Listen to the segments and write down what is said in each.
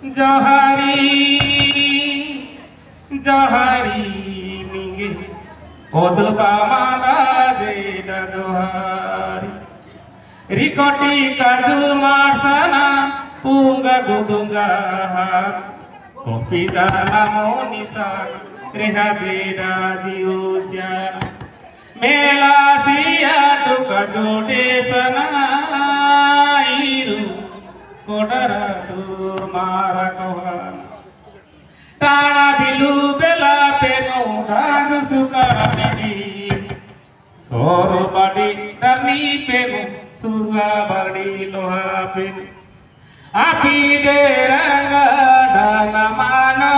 Johari Johari मिंगे ओदपा मादा जेदा Johari रिकोटी काजू मार्सना punga gudunga kopi dana monisa reha jeda jiusya mela sia duka jode sana iru kodara dur mara kawan tana bilu bela peno dan suka meni soro badi darni peno surga badi loha peno api deranga dana mano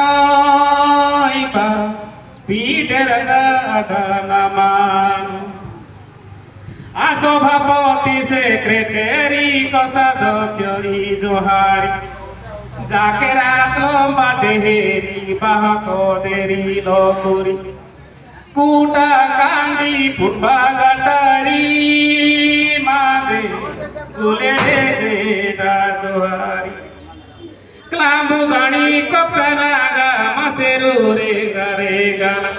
iba pi deranga dana mano asobhapati sekretari kosadhyari johari jakera lomba deheri bahako deri lokuri kuta kandi purbagatari made gulede da johari klambu gani koksanaga maseru re gare gana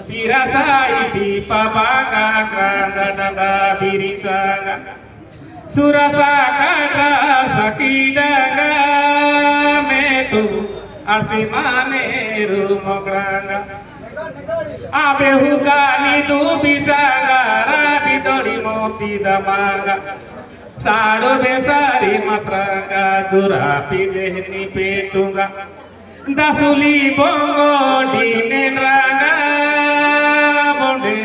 birasai di papaga granda dada birisaga surasa kata sakidaga metu asimane rumogranga abe hugani tu bisaga rabi dori moti damaga sadu besari masraga jurapi jehni petunga dasuli bongo dinenraga bonde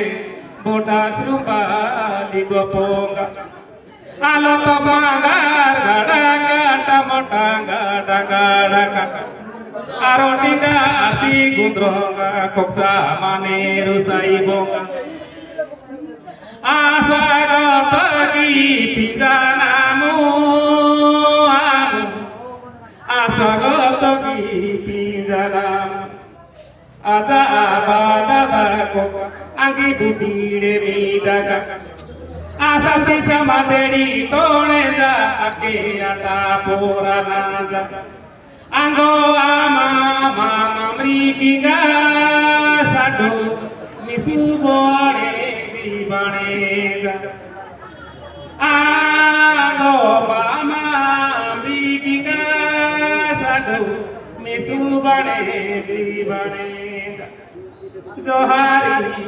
bodas rupa digoponga aloto bangar gadaga tamotanga daga arotinga asi gundronga koksa maneru saibonga aswagotagi pindanamu amu aswagotagi pindanamu aja abadabako angi budire midaga asati samaderi toneja ake ata poranaja anggo ama mama mriginga sadu misubone banega anggo mama mriginga sadu misubane banega johari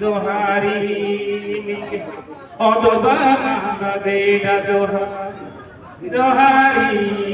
johari odo bama da johari johari